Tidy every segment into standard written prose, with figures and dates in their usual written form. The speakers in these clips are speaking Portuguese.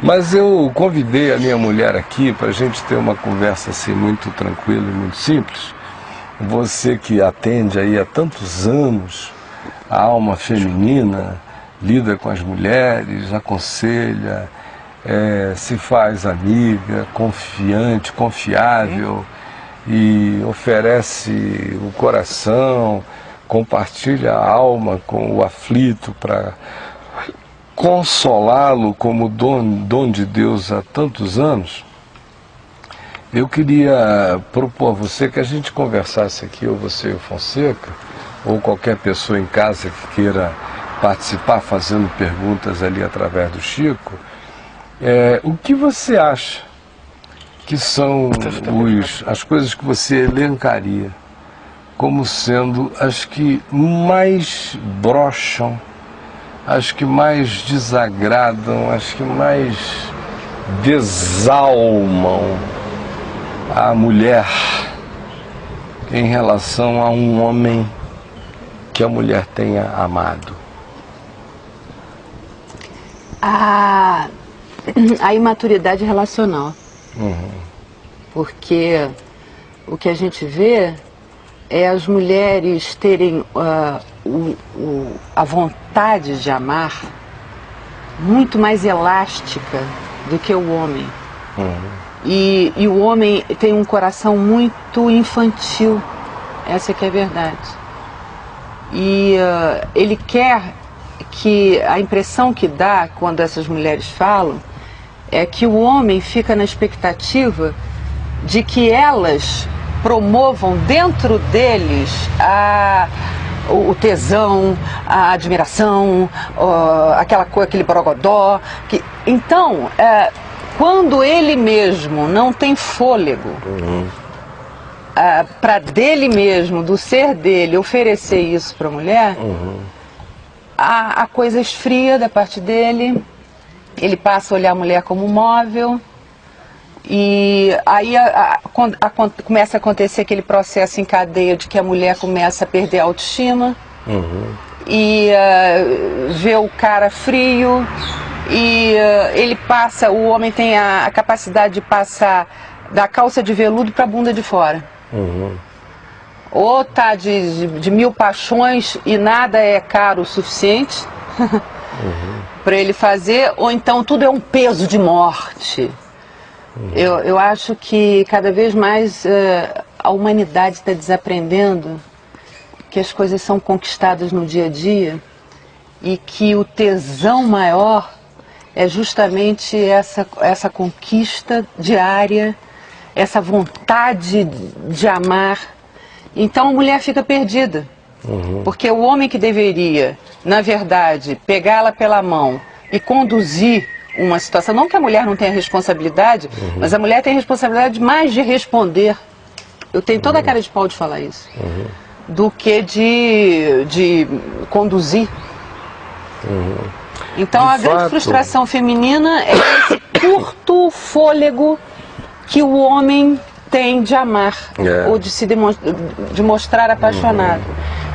Mas eu convidei a minha mulher aqui para a gente ter uma conversa assim muito tranquila e muito simples. Você que atende aí há tantos anos a alma feminina, lida com as mulheres, aconselha, se faz amiga, confiante, confiável e oferece o coração, compartilha a alma com o aflito para consolá-lo como dom de Deus há tantos anos. Eu queria propor a você que a gente conversasse aqui, ou você e o Fonseca, ou qualquer pessoa em casa que queira participar fazendo perguntas ali através do Chico, o que você acha que são as coisas que você elencaria como sendo as que mais brocham, as que mais desagradam, as que mais desalmam a mulher em relação a um homem que a mulher tenha amado? A imaturidade relacional. Porque o que a gente vê é as mulheres terem a vontade de amar muito mais elástica do que o homem. E o homem tem um coração muito infantil, essa que é a verdade. E ele quer que a impressão que dá quando essas mulheres falam é que o homem fica na expectativa de que elas promovam dentro deles o tesão, a admiração, aquele borogodó. Então, quando ele mesmo não tem fôlego para dele mesmo, do ser dele, oferecer isso para a mulher, a coisa esfria da parte dele, ele passa a olhar a mulher como móvel. E aí começa a acontecer aquele processo em cadeia de que a mulher começa a perder a autoestima e vê o cara frio e o homem tem a capacidade de passar da calça de veludo para a bunda de fora. Ou tá de mil paixões e nada é caro o suficiente para ele fazer, ou então tudo é um peso de morte. Eu acho que cada vez mais a humanidade está desaprendendo que as coisas são conquistadas no dia a dia e que o tesão maior é justamente essa conquista diária, essa vontade de amar. Então a mulher fica perdida, porque o homem que deveria, na verdade, pegá-la pela mão e conduzir uma situação, não que a mulher não tenha responsabilidade, mas a mulher tem responsabilidade mais de responder. Eu tenho toda a cara de pau de falar isso, do que de conduzir. Então a grande frustração feminina é esse curto fôlego que o homem tem de amar, ou de mostrar apaixonado.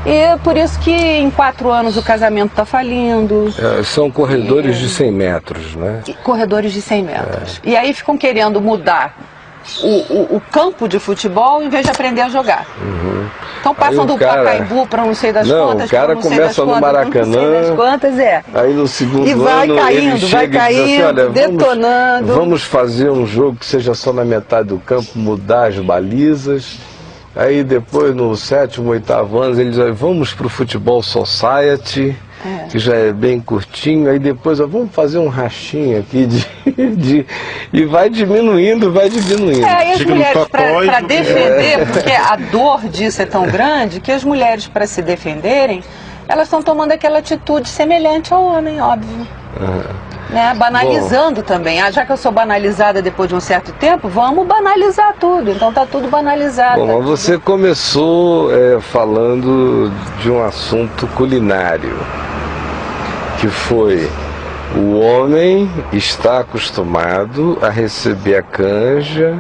E é por isso que em 4 anos o casamento está falindo. São corredores de 100 metros, né? Corredores de 100 metros. E aí ficam querendo mudar o campo de futebol em vez de aprender a jogar. Então passam do Pacaembu para não sei das quantas. O cara começa no Maracanã, aí no segundo ano ele chega e diz assim, olha, detonando. Vamos fazer um jogo que seja só na metade do campo, mudar as balizas. Aí depois, no 7º, 8º ano, eles dizem, vamos para o Futebol Society, que já é bem curtinho. Aí depois, vamos fazer um rachinho aqui e vai diminuindo, E as mulheres, para defender, porque a dor disso é tão grande, que as mulheres, para se defenderem, elas estão tomando aquela atitude semelhante ao homem, óbvio. Banalizando também. Já que eu sou banalizada depois de um certo tempo, vamos banalizar tudo. Então tá tudo banalizado. Bom, mas você começou falando de um assunto culinário, que foi: o homem está acostumado a receber a canja,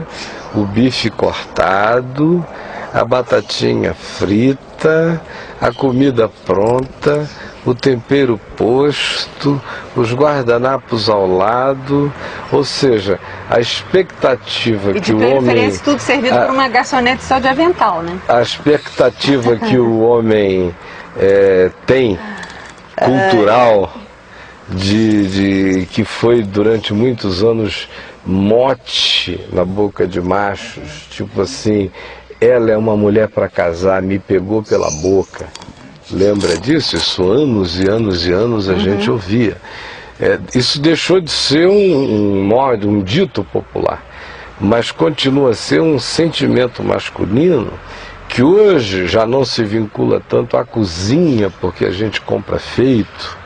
o bife cortado, a batatinha frita, a comida pronta, o tempero posto, os guardanapos ao lado, ou seja, a expectativa que o homem... E de preferência tudo servido por uma garçonete só de avental, né? A expectativa que o homem tem, cultural, que foi durante muitos anos mote na boca de machos, tipo assim, ela é uma mulher para casar, me pegou pela boca. Lembra disso? Isso anos e anos e anos a gente ouvia. Isso deixou de ser um dito popular, mas continua a ser um sentimento masculino que hoje já não se vincula tanto à cozinha, porque a gente compra feito,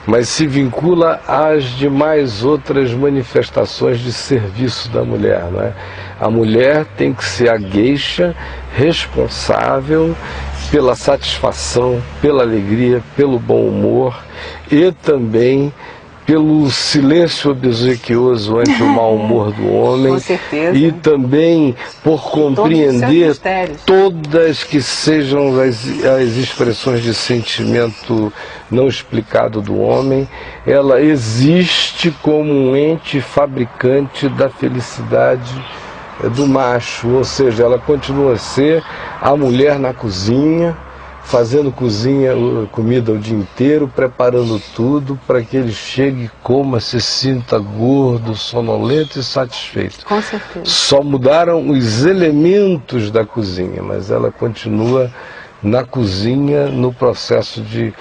mas se vincula às demais outras manifestações de serviço da mulher, não é? A mulher tem que ser a gueixa responsável pela satisfação, pela alegria, pelo bom humor e também pelo silêncio obsequioso ante o mau humor do homem. Com certeza. E também por compreender todas que sejam as expressões de sentimento não explicado do homem. Ela existe como um ente fabricante da felicidade do macho, ou seja, ela continua a ser a mulher na cozinha, fazendo comida o dia inteiro, preparando tudo para que ele chegue, coma, se sinta gordo, sonolento e satisfeito. Com certeza. Só mudaram os elementos da cozinha, mas ela continua na cozinha, no processo de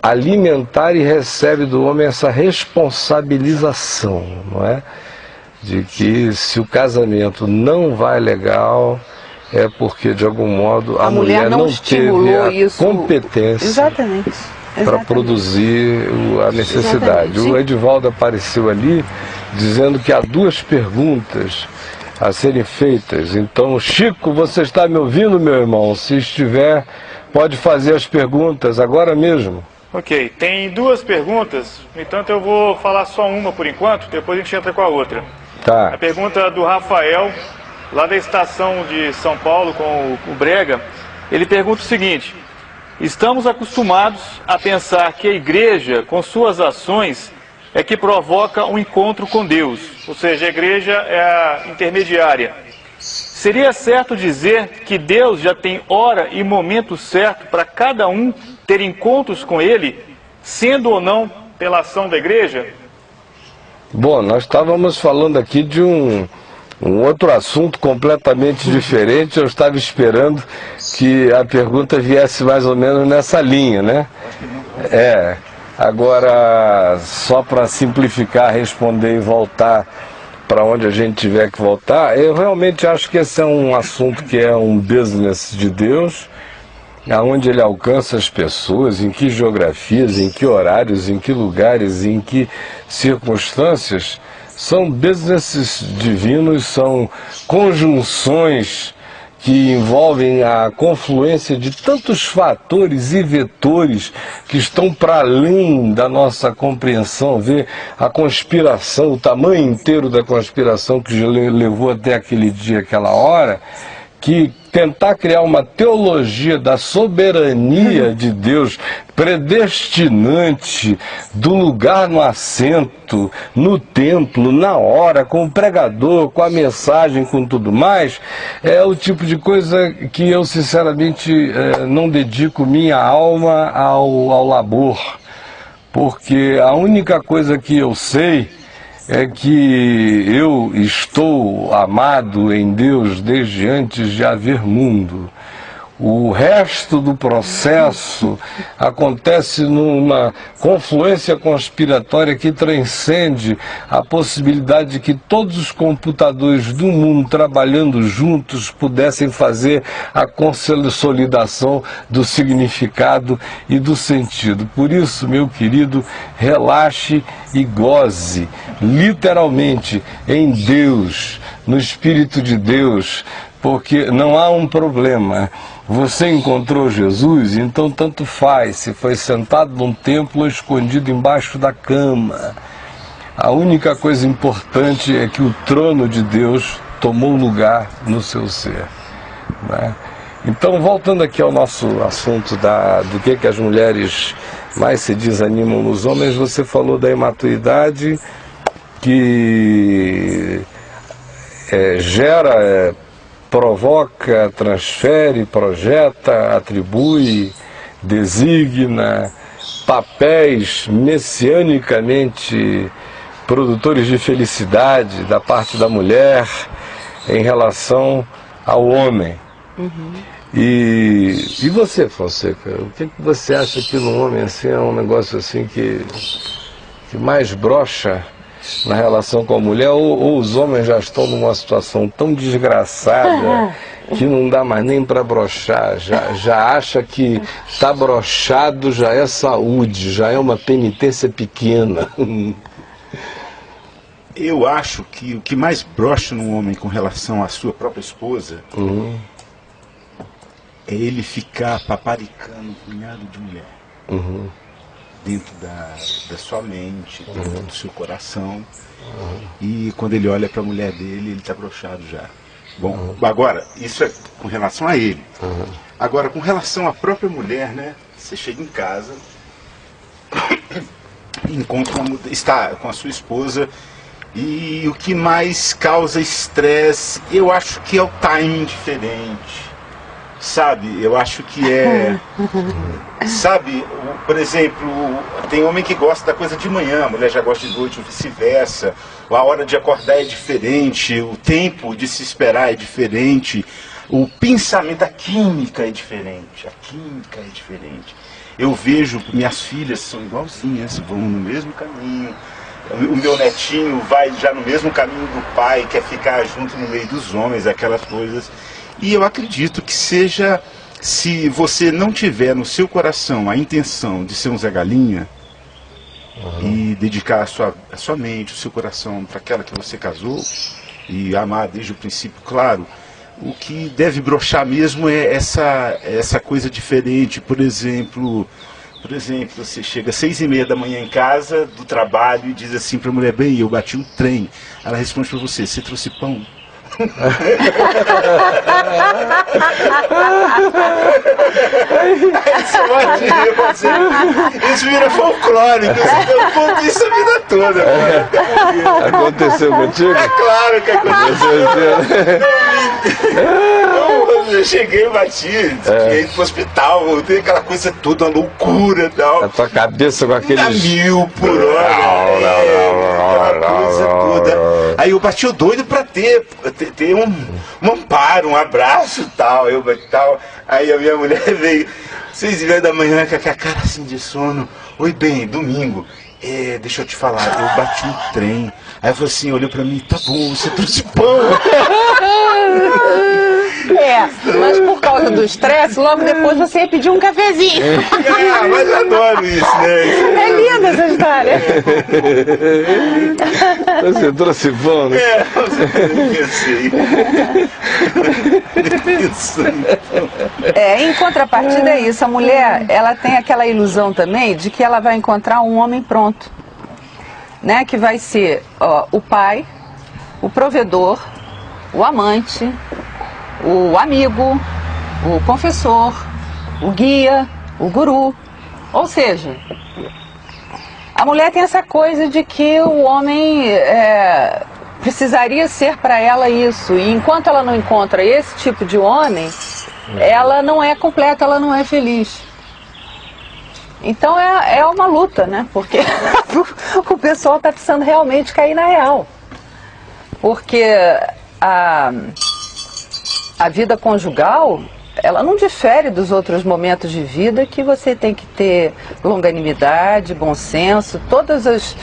alimentar, e recebe do homem essa responsabilização, não é? De que se o casamento não vai legal, é porque de algum modo a mulher não teve a competência para produzir a necessidade. Exatamente. O Edivaldo apareceu ali dizendo que há duas perguntas a serem feitas. Então, Chico, você está me ouvindo, meu irmão? Se estiver, pode fazer as perguntas agora mesmo. Ok, tem duas perguntas, no entanto eu vou falar só uma por enquanto, depois a gente entra com a outra. Tá. A pergunta do Rafael, lá da estação de São Paulo com o Brega, ele pergunta o seguinte: estamos acostumados a pensar que a igreja, com suas ações, é que provoca um encontro com Deus, ou seja, a igreja é a intermediária. Seria certo dizer que Deus já tem hora e momento certo para cada um ter encontros com Ele, sendo ou não pela ação da igreja? Bom, nós estávamos falando aqui de um outro assunto completamente diferente. Eu estava esperando que a pergunta viesse mais ou menos nessa linha, né? Agora, só para simplificar, responder e voltar para onde a gente tiver que voltar, eu realmente acho que esse é um assunto que é um business de Deus, aonde ele alcança as pessoas, em que geografias, em que horários, em que lugares, em que circunstâncias. São businesses divinos, são conjunções que envolvem a confluência de tantos fatores e vetores que estão para além da nossa compreensão. Ver a conspiração, o tamanho inteiro da conspiração que levou até aquele dia, aquela hora, que tentar criar uma teologia da soberania de Deus, predestinante do lugar no assento, no templo, na hora, com o pregador, com a mensagem, com tudo mais, é o tipo de coisa que eu sinceramente não dedico minha alma ao labor, porque a única coisa que eu sei é que eu estou amado em Deus desde antes de haver mundo. O resto do processo acontece numa confluência conspiratória que transcende a possibilidade de que todos os computadores do mundo trabalhando juntos pudessem fazer a consolidação do significado e do sentido. Por isso, meu querido, relaxe e goze, literalmente, em Deus, no Espírito de Deus, porque não há um problema. Você encontrou Jesus, então tanto faz se foi sentado num templo ou escondido embaixo da cama. A única coisa importante é que o trono de Deus tomou lugar no seu ser, né? Então, voltando aqui ao nosso assunto do que as mulheres mais se desanimam nos homens, você falou da imaturidade que gera, provoca, transfere, projeta, atribui, designa papéis messianicamente produtores de felicidade da parte da mulher em relação ao homem. E você, Fonseca, o que você acha que no homem assim, é um negócio assim que mais brocha na relação com a mulher, ou os homens já estão numa situação tão desgraçada que não dá mais nem para brochar, já acha que está brochado, já é saúde, já é uma penitência pequena? Eu acho que o que mais brocha num homem com relação à sua própria esposa é ele ficar paparicando um punhado de mulher dentro da sua mente, dentro do seu coração, e quando ele olha para a mulher dele, ele está brochado já. Bom, agora, isso é com relação a ele. Agora, com relação à própria mulher, né? Você chega em casa, está com a sua esposa, e o que mais causa estresse, eu acho que é o timing diferente. Sabe, eu acho que sabe, por exemplo, tem homem que gosta da coisa de manhã, a mulher já gosta de noite, ou vice-versa. A hora de acordar é diferente, o tempo de se esperar é diferente, o pensamento, a química é diferente, Eu vejo, minhas filhas são igualzinhas, vão no mesmo caminho. O meu netinho vai já no mesmo caminho do pai, quer ficar junto no meio dos homens, aquelas coisas. E eu acredito que seja, se você não tiver no seu coração a intenção de ser um Zé Galinha, e dedicar a sua mente, o seu coração para aquela que você casou, e amar desde o princípio, claro, o que deve brochar mesmo é essa coisa diferente. Por exemplo, você chega às 6h30 da manhã em casa, do trabalho, e diz assim para a mulher: bem, eu bati um trem. Ela responde para você: você trouxe pão? Isso vira folclórico, eu conto isso a vida toda. Aconteceu contigo? É claro que aconteceu. Eu cheguei, bati, ia pro hospital, voltei, aquela coisa toda, uma loucura e tal. A tua cabeça com aqueles... A 1000 por hora, aquela coisa toda. Aí eu bati o doido pra ter um amparo, um abraço e tal. Aí a minha mulher veio 6h30 da manhã com a cara assim de sono. Oi, bem, domingo. Deixa eu te falar, eu bati um trem. Aí ela falou assim, olhou pra mim: tá bom, você trouxe pão. Mas por causa do estresse, logo depois você ia pedir um cafezinho. Mas eu adoro isso, né? É linda essa história. Você trouxe pão, né? Em contrapartida é isso, a mulher, ela tem aquela ilusão também de que ela vai encontrar um homem pronto, né? Que vai ser o pai, o provedor, o amante, o amigo, o confessor, o guia, o guru. Ou seja, a mulher tem essa coisa de que o homem precisaria ser para ela isso. E enquanto ela não encontra esse tipo de homem, ela não é completa, ela não é feliz. Então é uma luta, né? Porque o pessoal está precisando realmente cair na real. Porque a vida conjugal, ela não difere dos outros momentos de vida, que você tem que ter longanimidade, bom senso, todas as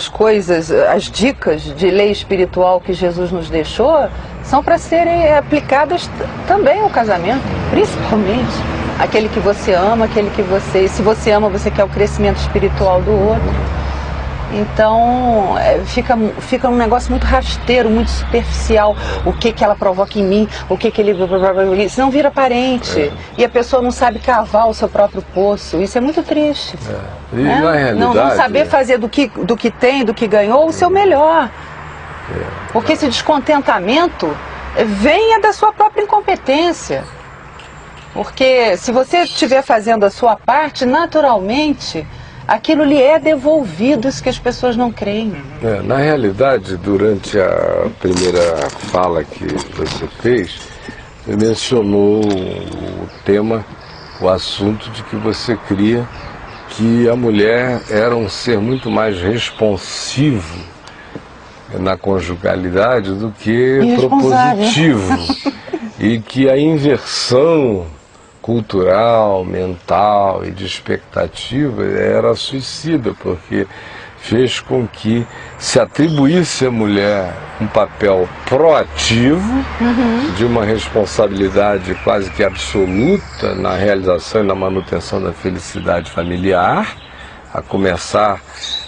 coisas, as dicas de lei espiritual que Jesus nos deixou, são para serem aplicadas também ao casamento, principalmente aquele que você ama, se você ama, você quer o crescimento espiritual do outro. Então fica um negócio muito rasteiro, muito superficial. O que ela provoca em mim, o que ele... Senão vira parente. E a pessoa não sabe cavar o seu próprio poço. Isso é muito triste. E na realidade... Não saber fazer do que tem, do que ganhou, o seu melhor. Porque esse descontentamento venha da sua própria incompetência. Porque se você estiver fazendo a sua parte, naturalmente, aquilo lhe é devolvido, isso que as pessoas não creem. Na realidade, durante a primeira fala que você fez, você mencionou o tema, o assunto de que você cria que a mulher era um ser muito mais responsivo na conjugalidade do que propositivo. E que a inversão cultural, mental e de expectativa era suicida, porque fez com que se atribuísse à mulher um papel proativo, de uma responsabilidade quase que absoluta na realização e na manutenção da felicidade familiar, a começar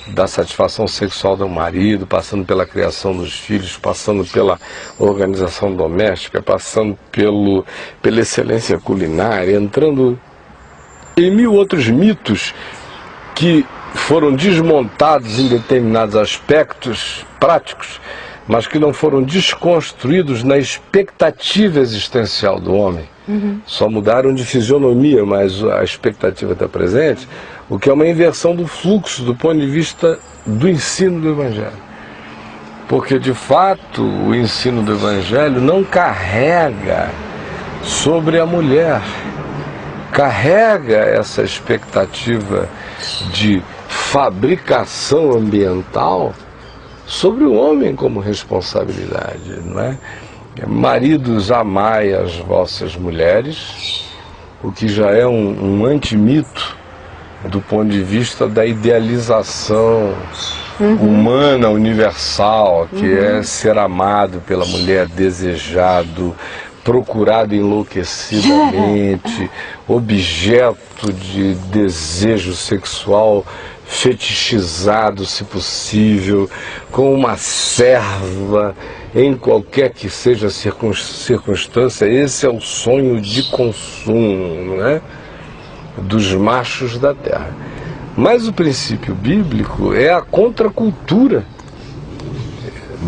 da satisfação sexual do marido, passando pela criação dos filhos, passando pela organização doméstica, passando pela excelência culinária, entrando em mil outros mitos que foram desmontados em determinados aspectos práticos, mas que não foram desconstruídos na expectativa existencial do homem. Só mudaram de fisionomia, mas a expectativa está presente, o que é uma inversão do fluxo do ponto de vista do ensino do Evangelho. Porque, de fato, o ensino do Evangelho não carrega sobre a mulher, carrega essa expectativa de fabricação ambiental sobre o homem como responsabilidade, não é? Maridos, amai as vossas mulheres, o que já é um antimito do ponto de vista da idealização humana, universal, que é ser amado pela mulher, desejado, procurado enlouquecidamente, objeto de desejo sexual fetichizado, se possível, com uma serva em qualquer que seja a circunstância. Esse é o sonho de consumo, não é? Dos machos da terra. Mas o princípio bíblico é a contracultura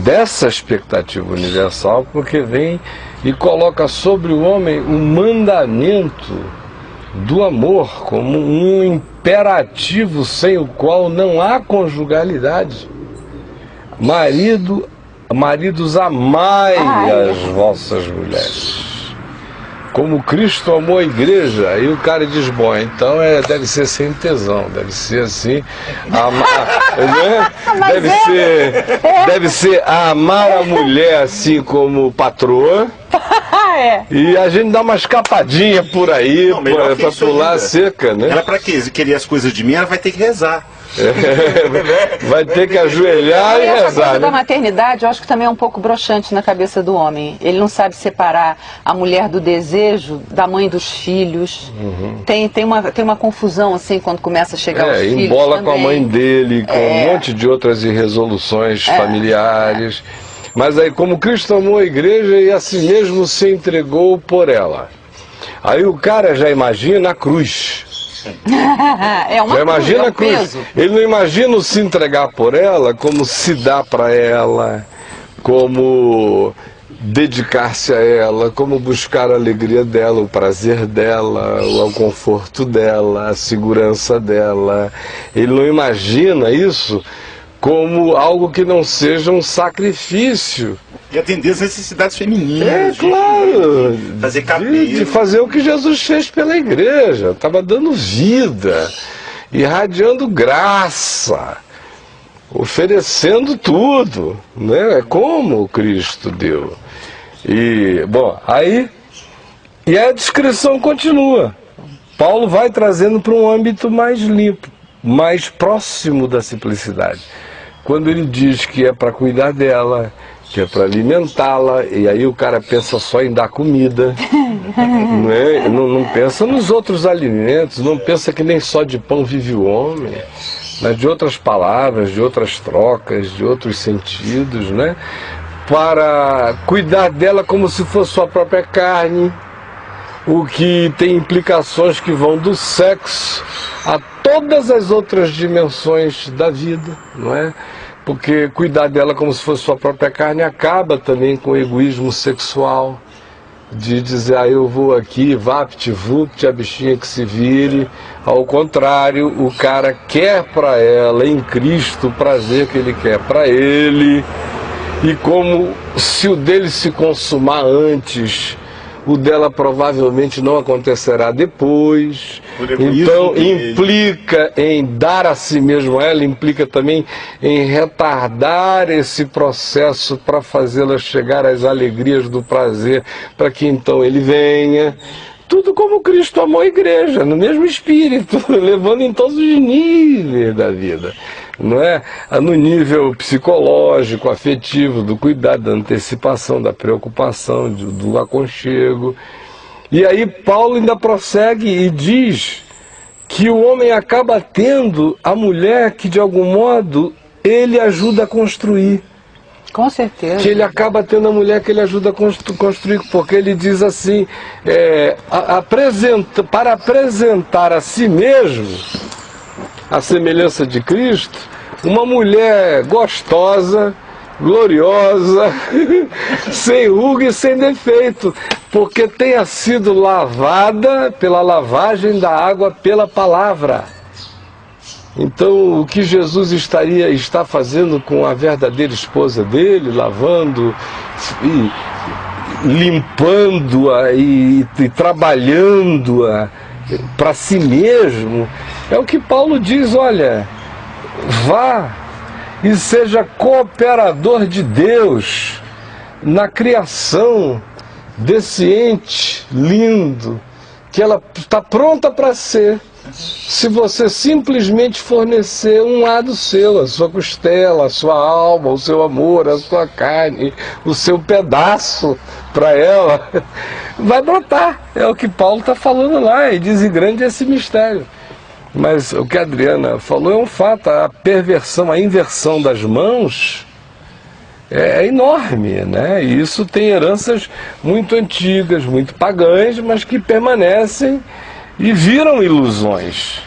dessa expectativa universal, porque vem e coloca sobre o homem o mandamento do amor como um imperativo sem o qual não há conjugalidade. Maridos, amai as vossas mulheres, como Cristo amou a igreja. Aí o cara diz, bom, então deve ser sem tesão, deve ser assim, deve ser amar a mulher assim como patroa. E a gente dá uma escapadinha por aí, pra pular seca, né? Ela, pra querer as coisas de mim, ela vai ter que rezar. Vai ter que ajoelhar e essa rezar, coisa da né? maternidade, eu acho que também é um pouco broxante na cabeça do homem. Ele não sabe separar a mulher do desejo da mãe dos filhos. Tem uma confusão assim quando começa a chegar os filhos. Embola também. com a mãe dele, com um monte de outras irresoluções familiares. Mas aí, como Cristo amou a igreja e a si mesmo se entregou por ela. Aí o cara já imagina a cruz. Já imagina a cruz. Ele não imagina o se entregar por ela como se dar para ela, como dedicar-se a ela, como buscar a alegria dela, o prazer dela, o conforto dela, a segurança dela. Ele não imagina isso como algo que não seja um sacrifício. E atender as necessidades femininas. Claro. Fazer cabelo. De fazer o que Jesus fez pela igreja. Estava dando vida, irradiando graça, oferecendo tudo, né? É como Cristo deu. E, bom, aí a descrição continua. Paulo vai trazendo para um âmbito mais limpo, mais próximo da simplicidade. Quando ele diz que é para cuidar dela, que é para alimentá-la, e aí o cara pensa só em dar comida, né? Não pensa nos outros alimentos, não pensa que nem só de pão vive o homem, mas de outras palavras, de outras trocas, de outros sentidos, né? Para cuidar dela como se fosse sua própria carne, o que tem implicações que vão do sexo a todas as outras dimensões da vida, não é? Porque cuidar dela como se fosse sua própria carne acaba também com o egoísmo sexual, de dizer, eu vou aqui, vapt-vupt, a bichinha que se vire. Ao contrário, o cara quer para ela, em Cristo, o prazer que ele quer para ele. E como se o dele se consumar antes, o dela provavelmente não acontecerá depois. Então implica em dar a si mesmo a ela, implica também em retardar esse processo para fazê-la chegar às alegrias do prazer, para que então ele venha. Tudo como Cristo amou a igreja, no mesmo espírito, levando em todos os níveis da vida. Não é? No nível psicológico, afetivo, do cuidado, da antecipação, da preocupação, do aconchego. E aí Paulo ainda prossegue e diz que o homem acaba tendo a mulher que de algum modo ele ajuda a construir. Com certeza. Que ele acaba tendo a mulher que ele ajuda a construir, porque ele diz assim, para apresentar a si mesmo, a semelhança de Cristo, uma mulher gostosa, gloriosa, sem ruga e sem defeito, porque tenha sido lavada pela lavagem da água pela palavra. Então, o que Jesus está fazendo com a verdadeira esposa dele, lavando e limpando-a e trabalhando-a para si mesmo, é o que Paulo diz, olha, vá e seja cooperador de Deus na criação desse ente lindo, que ela está pronta para ser, se você simplesmente fornecer um lado seu, a sua costela, a sua alma, o seu amor, a sua carne, o seu pedaço para ela, vai brotar. É o que Paulo está falando lá, e diz, e grande é esse mistério. Mas o que a Adriana falou é um fato, a perversão, a inversão das mãos é enorme, né? E isso tem heranças muito antigas, muito pagãs, mas que permanecem e viram ilusões.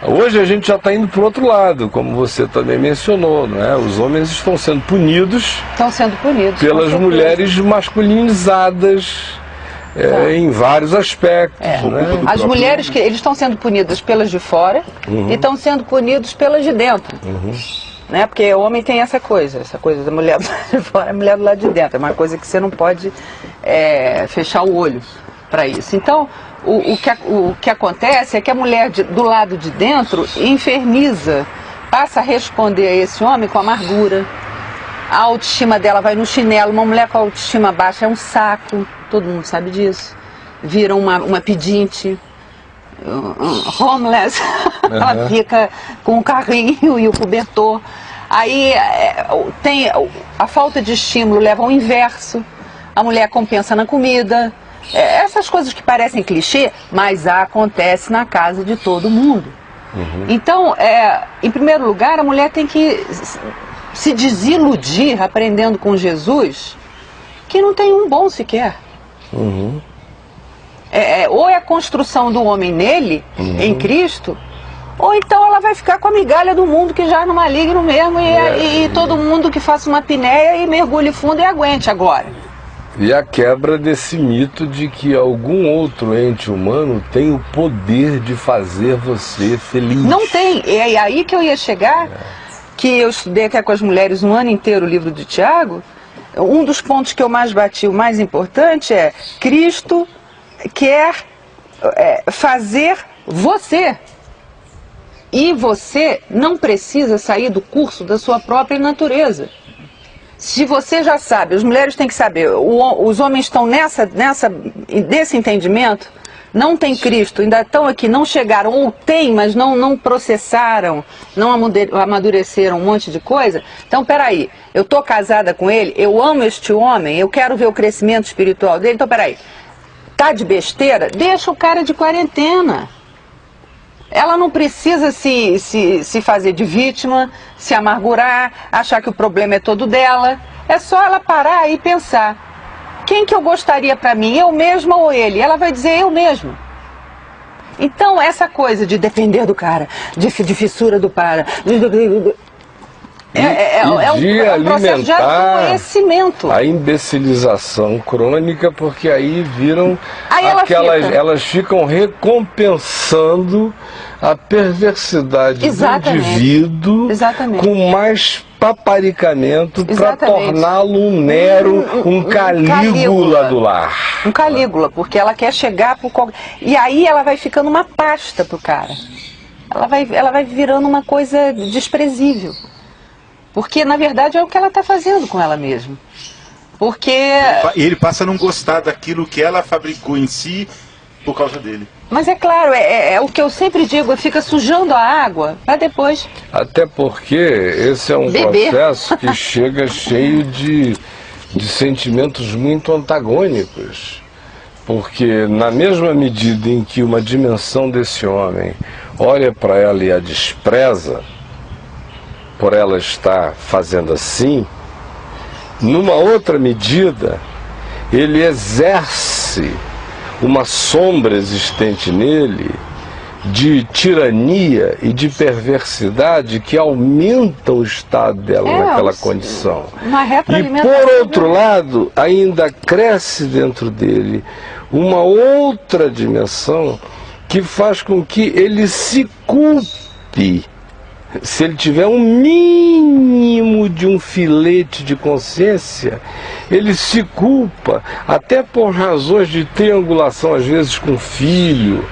Hoje a gente já está indo para o outro lado, como você também mencionou, não é? Os homens estão sendo punidos, pelas mulheres masculinizadas, em vários aspectos. Né? As mulheres, eles estão sendo punidas pelas de fora e estão sendo punidos pelas de dentro. Né? Porque o homem tem essa coisa da mulher do lado de fora, a mulher do lado de dentro. É uma coisa que você não pode fechar o olho para isso. Então, o que acontece é que a mulher do lado de dentro inferniza, passa a responder a esse homem com amargura. A autoestima dela vai no chinelo. Uma mulher com a autoestima baixa é um saco, todo mundo sabe disso. Vira uma pedinte, homeless, ela fica com o carrinho e o cobertor. Aí tem a falta de estímulo, leva ao inverso. A mulher compensa na comida. Essas coisas que parecem clichê, mas acontece na casa de todo mundo. Então, em primeiro lugar, a mulher tem que se desiludir aprendendo com Jesus que não tem um bom sequer. Ou é a construção do homem nele, em Cristo, ou então ela vai ficar com a migalha do mundo que já é no maligno mesmo, e todo mundo que faça uma apneia e mergulhe fundo e aguente agora. E a quebra desse mito de que algum outro ente humano tem o poder de fazer você feliz. Não tem. É aí que eu ia chegar, que eu estudei até com as mulheres um ano inteiro o livro de Tiago. Um dos pontos que eu mais bati, o mais importante é: Cristo quer fazer você. E você não precisa sair do curso da sua própria natureza. Se você já sabe, as mulheres têm que saber, os homens estão nesse entendimento, não tem Cristo, ainda estão aqui, não chegaram, ou tem, mas não processaram, não amadureceram um monte de coisa. Então, peraí, eu estou casada com ele, eu amo este homem, eu quero ver o crescimento espiritual dele, então peraí, tá de besteira? Deixa o cara de quarentena. Ela não precisa se fazer de vítima, se amargurar, achar que o problema é todo dela. É só ela parar e pensar: quem que eu gostaria para mim, eu mesma ou ele? Ela vai dizer: eu mesma. Então essa coisa de depender do cara, de fissura do para, É um processo de adoecimento. A imbecilização crônica, porque aí viram elas ficam recompensando a perversidade do indivíduo com mais paparicamento para torná-lo um Nero, um Calígula do lar. Um Calígula, porque ela quer chegar pro... E aí ela vai ficando uma pasta pro cara. Ela vai virando uma coisa desprezível. Porque, na verdade, é o que ela está fazendo com ela mesma. Porque... Ele passa a não gostar daquilo que ela fabricou em si por causa dele. Mas é claro, é o que eu sempre digo, fica sujando a água para depois. Até porque esse é um processo que chega cheio de sentimentos muito antagônicos. Porque na mesma medida em que uma dimensão desse homem olha para ela e a despreza, por ela estar fazendo assim, numa outra medida, ele exerce uma sombra existente nele de tirania e de perversidade que aumenta o estado dela naquela condição. E por outro lado, ainda cresce dentro dele uma outra dimensão que faz com que ele se culpe. Se ele tiver um mínimo de um filete de consciência, ele se culpa, até por razões de triangulação, às vezes com o filho,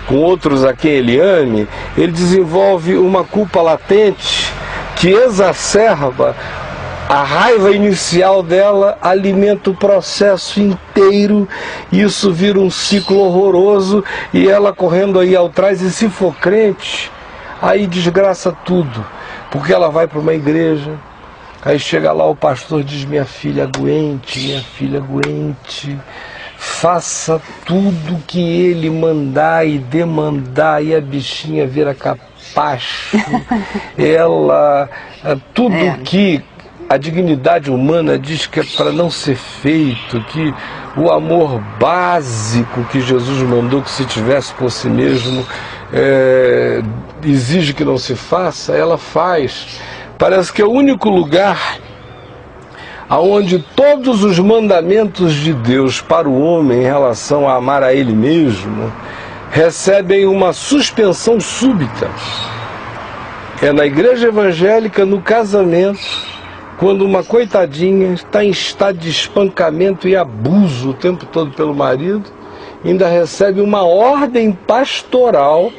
com outros a quem ele ame, ele desenvolve uma culpa latente que exacerba a raiva inicial dela, alimenta o processo inteiro, e isso vira um ciclo horroroso, e ela correndo aí atrás, e se for crente, aí desgraça tudo, porque ela vai para uma igreja, aí chega lá o pastor diz: minha filha aguente, faça tudo que ele mandar e demandar, e a bichinha vira capacho, ela, tudo que a dignidade humana diz que é para não ser feito, que o amor básico que Jesus mandou que se tivesse por si mesmo exige que não se faça, ela faz. Parece que é o único lugar onde todos os mandamentos de Deus para o homem em relação a amar a ele mesmo recebem uma suspensão súbita. É na igreja evangélica, no casamento, quando uma coitadinha está em estado de espancamento e abuso o tempo todo pelo marido, ainda recebe uma ordem pastoral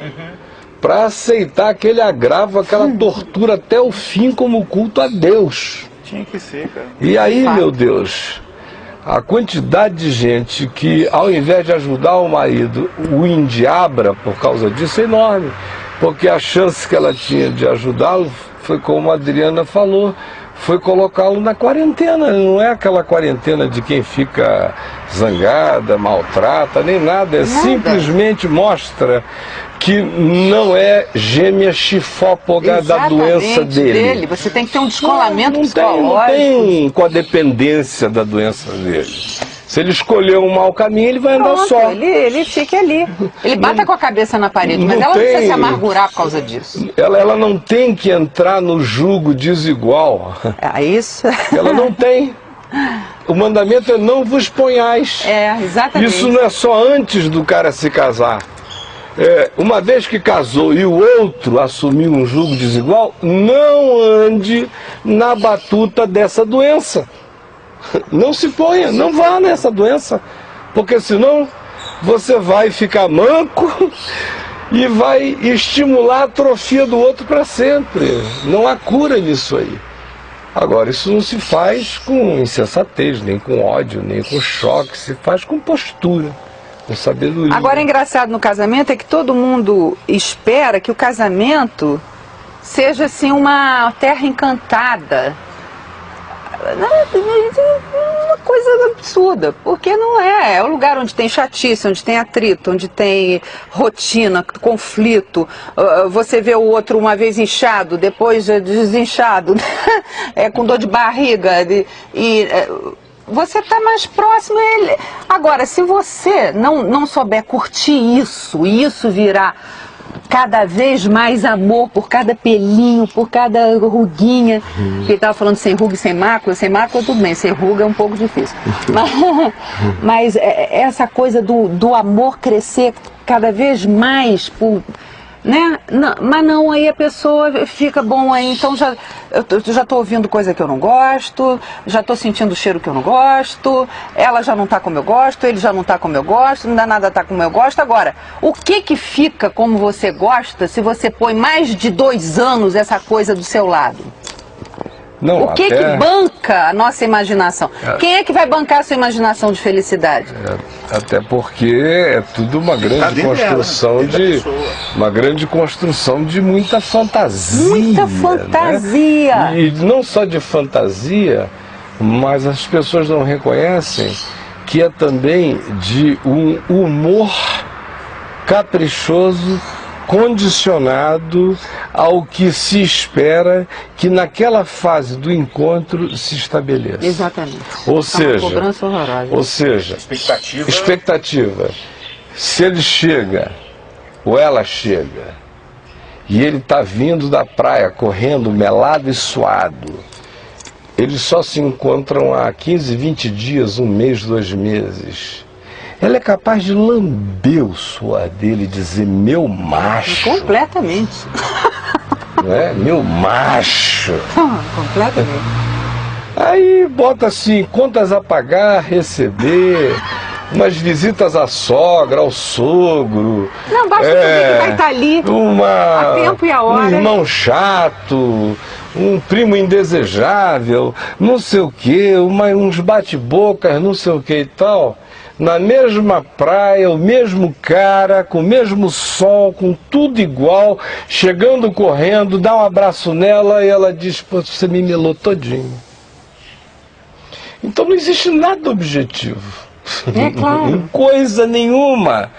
para aceitar aquele agravo, aquela tortura até o fim como culto a Deus. Tinha que ser, cara. E aí, meu Deus, a quantidade de gente que, ao invés de ajudar o marido, o endiabra por causa disso é enorme. Porque a chance que ela tinha de ajudá-lo foi, como a Adriana falou, foi colocá-lo na quarentena. Não é aquela quarentena de quem fica zangada, maltrata, nem nada. Simplesmente mostra que não é gêmea chifópoga da doença dele. Você tem que ter um descolamento psicológico. Não tem com a dependência da doença dele. Se ele escolher um mau caminho, ele vai andar só. Ele fica ali. Ele bata com a cabeça na parede, mas ela não precisa se amargurar por causa disso. Ela não tem que entrar no jugo desigual. É isso? Ela não tem. O mandamento é: não vos ponhais. Exatamente. Isso não é só antes do cara se casar. Uma vez que casou e o outro assumiu um jugo desigual, não ande na batuta dessa doença. Não se ponha, não vá nessa doença, porque senão você vai ficar manco e vai estimular a atrofia do outro para sempre. Não há cura nisso aí. Agora, isso não se faz com insensatez, nem com ódio, nem com choque, se faz com postura, com sabedoria. Agora, engraçado no casamento é que todo mundo espera que o casamento seja assim uma terra encantada. Uma coisa absurda, porque não é. É o lugar onde tem chatice, onde tem atrito, onde tem rotina, conflito. Você vê o outro uma vez inchado, depois desinchado, com dor de barriga. Você está mais próximo a ele. Agora, se você não souber curtir isso, e isso virar cada vez mais amor por cada pelinho, por cada ruguinha. Porque ele estava falando sem ruga e sem mácula tudo bem, sem ruga é um pouco difícil. Mas essa coisa do amor crescer cada vez mais por... Né? Não, mas não, aí a pessoa fica bom aí, então eu já estou ouvindo coisa que eu não gosto, já estou sentindo o cheiro que eu não gosto, ela já não está como eu gosto, ele já não está como eu gosto, não dá nada tá como eu gosto. Agora, o que fica como você gosta se você põe mais de 2 anos essa coisa do seu lado? Não, o que banca a nossa imaginação? Quem é que vai bancar a sua imaginação de felicidade? Até porque é tudo uma grande construção uma grande construção de muita fantasia. Muita fantasia. Né? E não só de fantasia, mas as pessoas não reconhecem que é também de um humor caprichoso, condicionado ao que se espera que naquela fase do encontro se estabeleça. Exatamente. Ou seja, uma cobrança horrorosa. Expectativa. Se ele chega ou ela chega e ele está vindo da praia correndo melado e suado, eles só se encontram há 15, 20 dias, 1 mês, 2 meses. Ela é capaz de lamber o suor dele e dizer, meu macho. Completamente. Não é? Meu macho. Completamente. Aí bota assim, contas a pagar, receber, umas visitas à sogra, ao sogro. Não, basta dizer que vai estar ali a tempo e a hora. Um irmão chato, um primo indesejável, não sei o quê, uns bate-bocas, não sei o que e tal. Na mesma praia, o mesmo cara, com o mesmo sol, com tudo igual, chegando correndo, dá um abraço nela e ela diz, pô, você me melou todinho. Então não existe nada objetivo. É claro. Coisa nenhuma.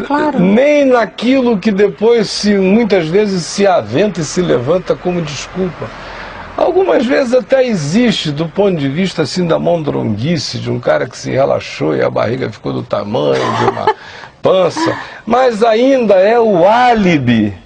Claro. Nem naquilo que depois muitas vezes se aventa e se levanta como desculpa. Algumas vezes até existe, do ponto de vista assim da mondronguice, de um cara que se relaxou e a barriga ficou do tamanho de uma pança, mas ainda é o álibi,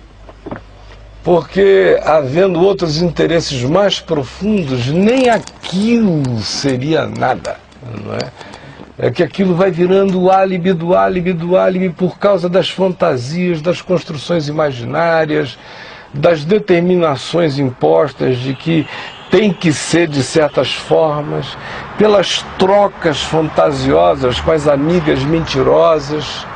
porque havendo outros interesses mais profundos, nem aquilo seria nada, não é? É que aquilo vai virando o álibi do álibi do álibi por causa das fantasias, das construções imaginárias, das determinações impostas de que tem que ser de certas formas, pelas trocas fantasiosas com as amigas mentirosas,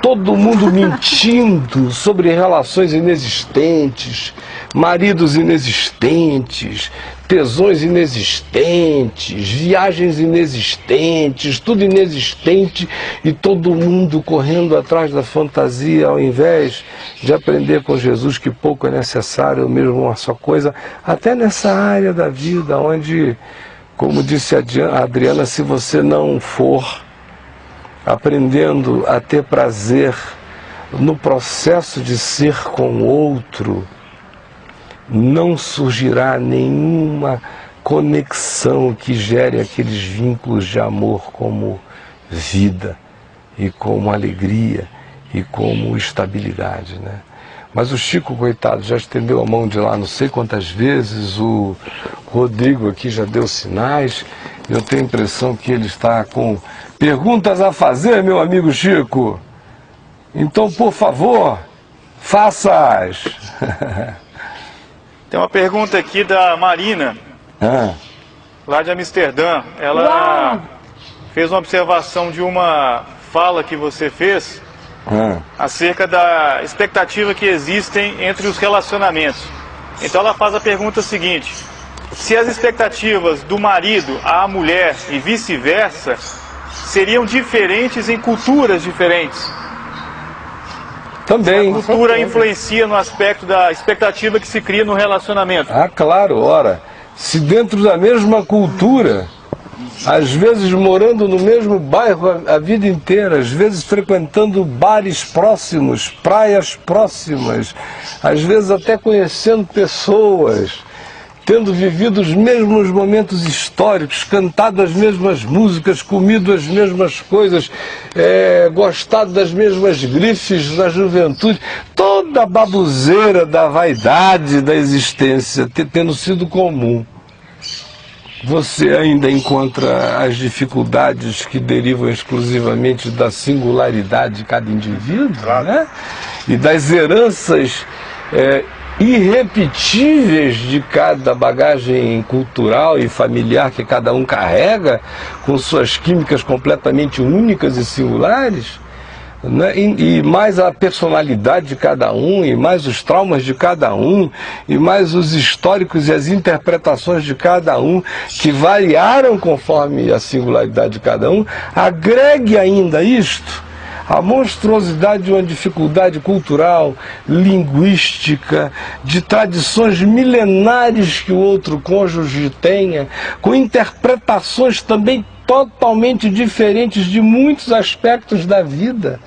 todo mundo mentindo sobre relações inexistentes, maridos inexistentes, tesões inexistentes, viagens inexistentes, tudo inexistente e todo mundo correndo atrás da fantasia ao invés de aprender com Jesus que pouco é necessário, mesmo uma só coisa, até nessa área da vida onde, como disse a Adriana, se você não for aprendendo a ter prazer no processo de ser com o outro, não surgirá nenhuma conexão que gere aqueles vínculos de amor como vida e como alegria e como estabilidade, né? Mas o Chico, coitado, já estendeu a mão de lá não sei quantas vezes, o Rodrigo aqui já deu sinais, eu tenho a impressão que ele está com perguntas a fazer, meu amigo Chico. Então, por favor, faça-as. Tem uma pergunta aqui da Marina, lá de Amsterdã. Ela fez uma observação de uma fala que você fez acerca da expectativa que existem entre os relacionamentos. Então ela faz a pergunta seguinte: se as expectativas do marido à mulher e vice-versa seriam diferentes em culturas diferentes? Também. A cultura influencia no aspecto da expectativa que se cria no relacionamento. Ah, claro, ora, se dentro da mesma cultura, às vezes morando no mesmo bairro a vida inteira, às vezes frequentando bares próximos, praias próximas, às vezes até conhecendo pessoas tendo vivido os mesmos momentos históricos, cantado as mesmas músicas, comido as mesmas coisas, gostado das mesmas grifes da juventude, toda a baboseira da vaidade da existência tendo sido comum. Você ainda encontra as dificuldades que derivam exclusivamente da singularidade de cada indivíduo, né? E das heranças irrepetíveis de cada bagagem cultural e familiar que cada um carrega, com suas químicas completamente únicas e singulares, né? E mais a personalidade de cada um, e mais os traumas de cada um, e mais os históricos e as interpretações de cada um, que variaram conforme a singularidade de cada um. Agregue ainda isto a monstruosidade de uma dificuldade cultural, linguística, de tradições milenares que o outro cônjuge tenha, com interpretações também totalmente diferentes de muitos aspectos da vida.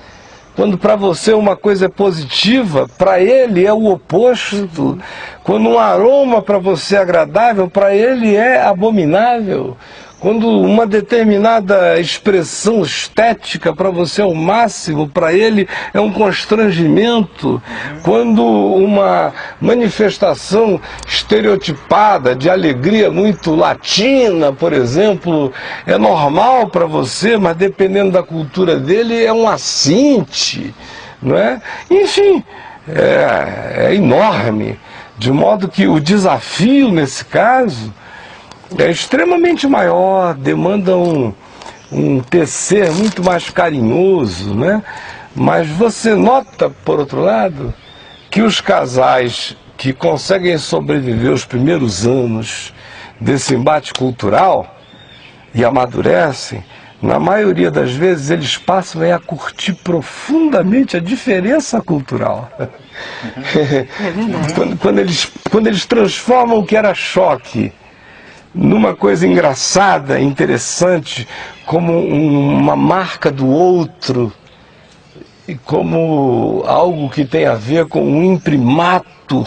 Quando para você uma coisa é positiva, para ele é o oposto. Quando um aroma para você é agradável, para ele é abominável. Quando uma determinada expressão estética para você é o máximo, para ele é um constrangimento. Quando uma manifestação estereotipada de alegria muito latina, por exemplo, é normal para você, mas dependendo da cultura dele é um assinte, não é? Enfim, é enorme. De modo que o desafio nesse caso é extremamente maior, demanda um tecer muito mais carinhoso, né? Mas você nota, por outro lado, que os casais que conseguem sobreviver os primeiros anos desse embate cultural e amadurecem, na maioria das vezes eles passam a curtir profundamente a diferença cultural. É verdade. Quando eles transformam o que era choque numa coisa engraçada, interessante, como uma marca do outro, e como algo que tem a ver com um imprimatur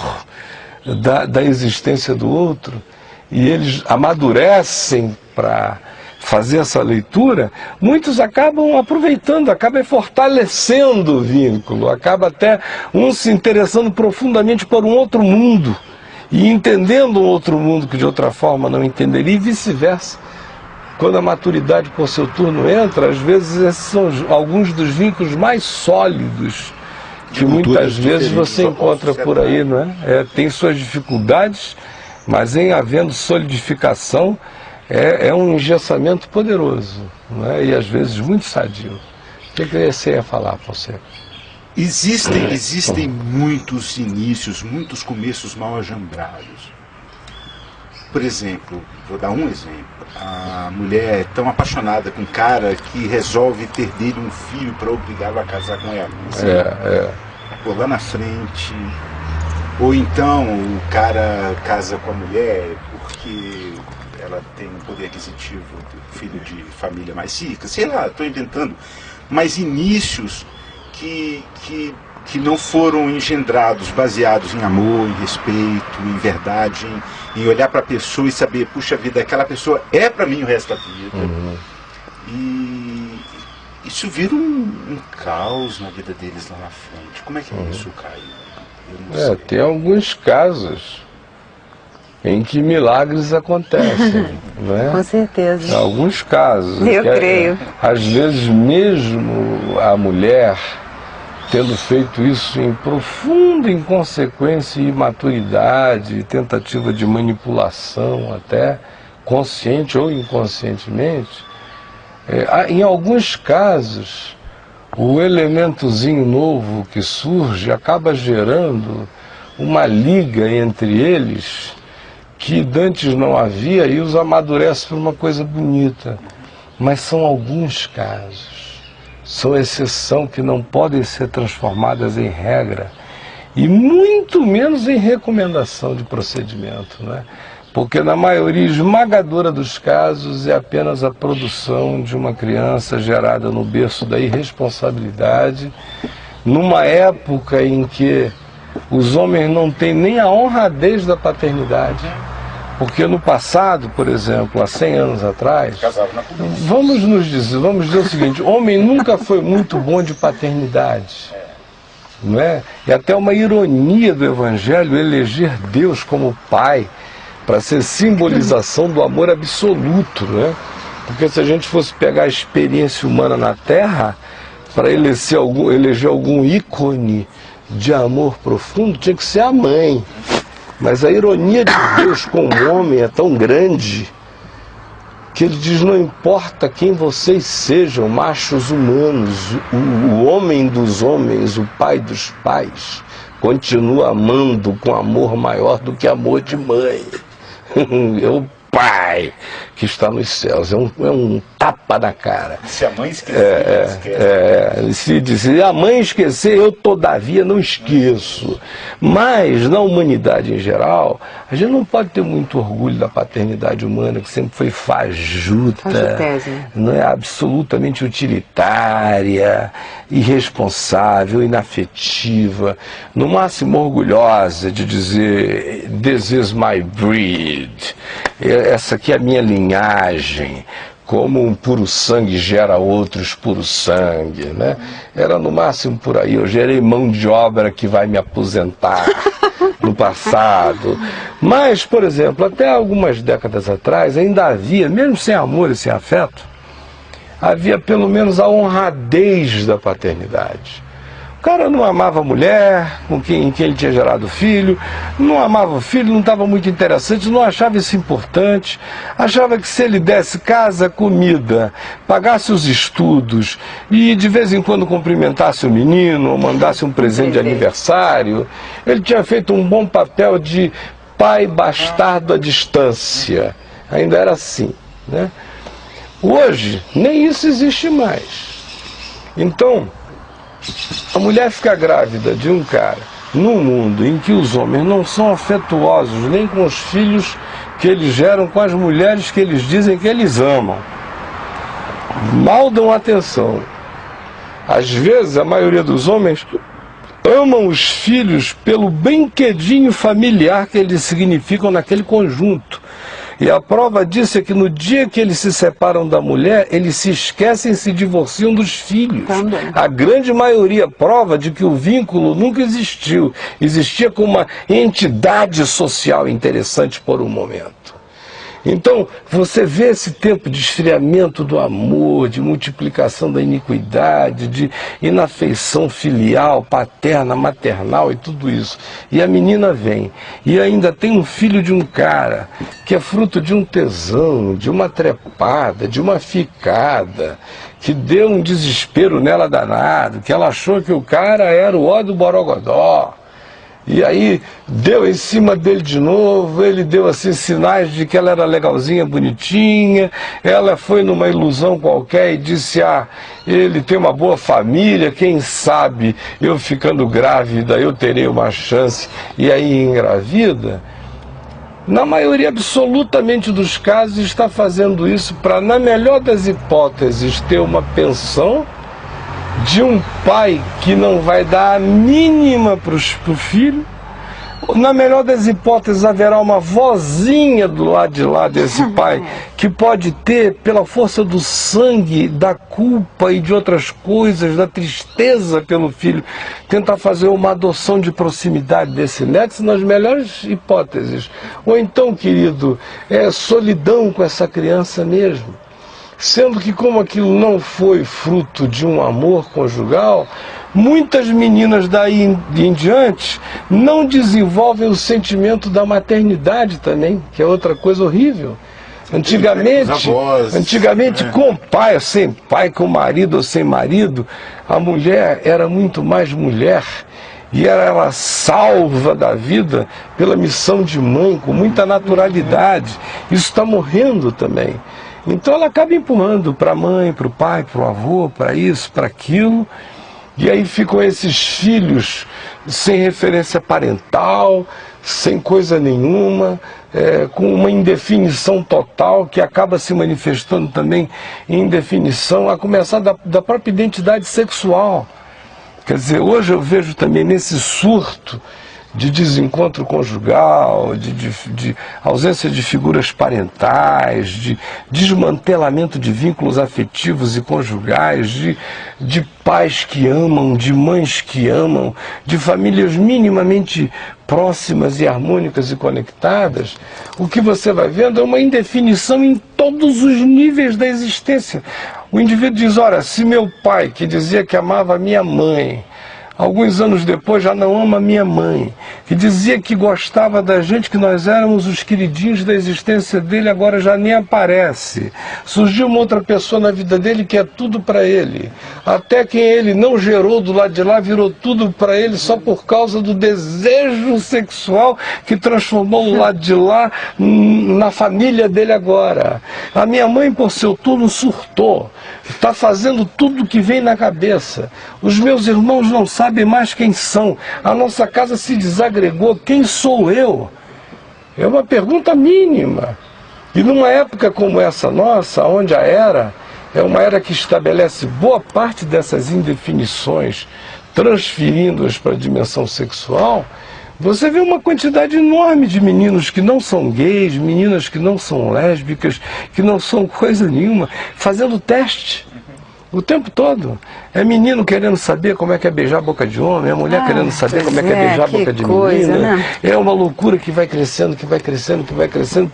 da existência do outro, e eles amadurecem para fazer essa leitura, muitos acabam aproveitando, acabam fortalecendo o vínculo, acaba até um se interessando profundamente por um outro mundo, e entendendo um outro mundo que de outra forma não entenderia, e vice-versa. Quando a maturidade por seu turno entra, às vezes esses são alguns dos vínculos mais sólidos que muitas vezes você encontra por aí, não é? Tem suas dificuldades, mas em havendo solidificação, é um engessamento poderoso, não é? E às vezes muito sadio. O que você ia falar, Fonseca? Existem muitos inícios, muitos começos mal ajambrados. Por exemplo, vou dar um exemplo. A mulher é tão apaixonada com um cara que resolve ter dele um filho para obrigá-lo a casar com ela. Ou lá na frente. Ou então o cara casa com a mulher porque ela tem um poder aquisitivo, filho de família mais rica. Sei lá, estou inventando. Mas inícios que não foram engendrados, baseados em amor, em respeito, em verdade, em olhar para a pessoa e saber, puxa vida, aquela pessoa é para mim o resto da vida. Uhum. E isso vira um caos na vida deles lá na frente. Como é que é isso, Caio? Eu não sei. Tem alguns casos em que milagres acontecem, não é? Com certeza. Alguns casos. Eu creio. Às vezes mesmo a mulher, tendo feito isso em profunda inconsequência e imaturidade, tentativa de manipulação até, consciente ou inconscientemente, em alguns casos, o elementozinho novo que surge acaba gerando uma liga entre eles que dantes não havia e os amadurece por uma coisa bonita. Mas são alguns casos, são exceção, que não podem ser transformadas em regra e muito menos em recomendação de procedimento, né? Porque na maioria esmagadora dos casos é apenas a produção de uma criança gerada no berço da irresponsabilidade, numa época em que os homens não têm nem a honradez da paternidade, Porque no passado, por exemplo, há 100 anos atrás, Casava na polícia. vamos dizer o seguinte, homem nunca foi muito bom de paternidade. Não é? E até uma ironia do Evangelho eleger Deus como pai, para ser simbolização do amor absoluto, né? Porque se a gente fosse pegar a experiência humana na Terra, para eleger algum ícone de amor profundo, tinha que ser a mãe. Mas a ironia de Deus com o homem é tão grande que ele diz: não importa quem vocês sejam, machos humanos, o homem dos homens, o pai dos pais, continua amando com amor maior do que amor de mãe. É o Pai que está nos céus, é um tapa na cara. Se a mãe esquecer, esquece. Se a mãe esquecer, eu todavia não esqueço. Mas na humanidade em geral, a gente não pode ter muito orgulho da paternidade humana, que sempre foi fajuta, não é, absolutamente utilitária, irresponsável, inafetiva, no máximo orgulhosa de dizer "this is my breed", essa aqui é a minha linhagem, como um puro sangue gera outros puro sangue, né? Era no máximo por aí. Eu gerei mão de obra que vai me aposentar no passado. Mas, por exemplo, até algumas décadas atrás ainda havia, mesmo sem amor e sem afeto, havia pelo menos a honradez da paternidade. O cara não amava a mulher em quem ele tinha gerado filho, não amava o filho, não estava muito interessante, não achava isso importante, achava que se ele desse casa, comida, pagasse os estudos e de vez em quando cumprimentasse o menino ou mandasse um presente de aniversário, ele tinha feito um bom papel de pai bastardo à distância. Ainda era assim, né? Hoje, nem isso existe mais. Então, a mulher fica grávida de um cara num mundo em que os homens não são afetuosos nem com os filhos que eles geram, com as mulheres que eles dizem que eles amam. Mal dão atenção. Às vezes, a maioria dos homens amam os filhos pelo brinquedinho familiar que eles significam naquele conjunto. E a prova disso é que no dia que eles se separam da mulher, eles se esquecem e se divorciam dos filhos. Também. A grande maioria prova de que o vínculo nunca existiu. Existia como uma entidade social interessante por um momento. Então, você vê esse tempo de esfriamento do amor, de multiplicação da iniquidade, de inafeição filial, paterna, maternal e tudo isso. E a menina vem e ainda tem um filho de um cara que é fruto de um tesão, de uma trepada, de uma ficada, que deu um desespero nela danado, que ela achou que o cara era o ó do Borogodó. E aí deu em cima dele de novo, ele deu assim sinais de que ela era legalzinha, bonitinha, ela foi numa ilusão qualquer e disse: ele tem uma boa família, quem sabe eu ficando grávida eu terei uma chance, e aí engravida. Na maioria absolutamente dos casos está fazendo isso para, na melhor das hipóteses, ter uma pensão de um pai que não vai dar a mínima para o filho. Na melhor das hipóteses, haverá uma vozinha do lado de lá desse pai, que pode ter, pela força do sangue, da culpa e de outras coisas, da tristeza pelo filho, tentar fazer uma adoção de proximidade desse neto, nas melhores hipóteses. Ou então, querido, solidão com essa criança mesmo. Sendo que, como aquilo não foi fruto de um amor conjugal, muitas meninas daí em diante não desenvolvem o sentimento da maternidade também, que é outra coisa horrível. Antigamente, com pai ou sem pai, com marido ou sem marido, a mulher era muito mais mulher. E ela salva da vida pela missão de mãe, com muita naturalidade. Isso está morrendo também. Então ela acaba empurrando para a mãe, para o pai, para o avô, para isso, para aquilo. E aí ficam esses filhos sem referência parental, sem coisa nenhuma, com uma indefinição total, que acaba se manifestando também em indefinição, a começar da própria identidade sexual. Quer dizer, hoje eu vejo também nesse surto de desencontro conjugal, de ausência de figuras parentais, de desmantelamento de vínculos afetivos e conjugais, de pais que amam, de mães que amam, de famílias minimamente próximas e harmônicas e conectadas, o que você vai vendo é uma indefinição em todos os níveis da existência. O indivíduo diz, ora, se meu pai, que dizia que amava a minha mãe, alguns anos depois já não ama minha mãe, que dizia que gostava da gente, que nós éramos os queridinhos da existência dele, agora já nem aparece. Surgiu uma outra pessoa na vida dele que é tudo para ele. Até quem ele não gerou do lado de lá virou tudo para ele só por causa do desejo sexual que transformou o lado de lá na família dele agora. A minha mãe, por seu turno, surtou. Está fazendo tudo que vem na cabeça. Os meus irmãos não sabem mais quem são. A nossa casa se desagregou. Quem sou eu? É uma pergunta mínima. E numa época como essa nossa, onde a era é uma era que estabelece boa parte dessas indefinições, transferindo-as para a dimensão sexual, você vê uma quantidade enorme de meninos que não são gays, meninas que não são lésbicas, que não são coisa nenhuma, fazendo teste o tempo todo. É menino querendo saber como é que é beijar a boca de homem, é mulher querendo saber como é que é beijar a boca de menina. Né? É uma loucura que vai crescendo, que vai crescendo, que vai crescendo,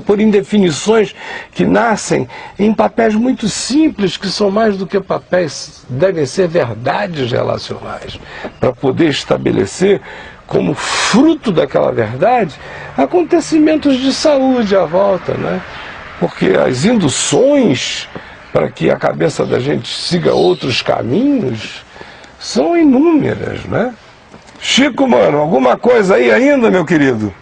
por indefinições que nascem em papéis muito simples, que são mais do que papéis, devem ser verdades relacionais, para poder estabelecer como fruto daquela verdade, acontecimentos de saúde à volta, né? Porque as induções para que a cabeça da gente siga outros caminhos são inúmeras, né? Chico, mano, alguma coisa aí ainda, meu querido?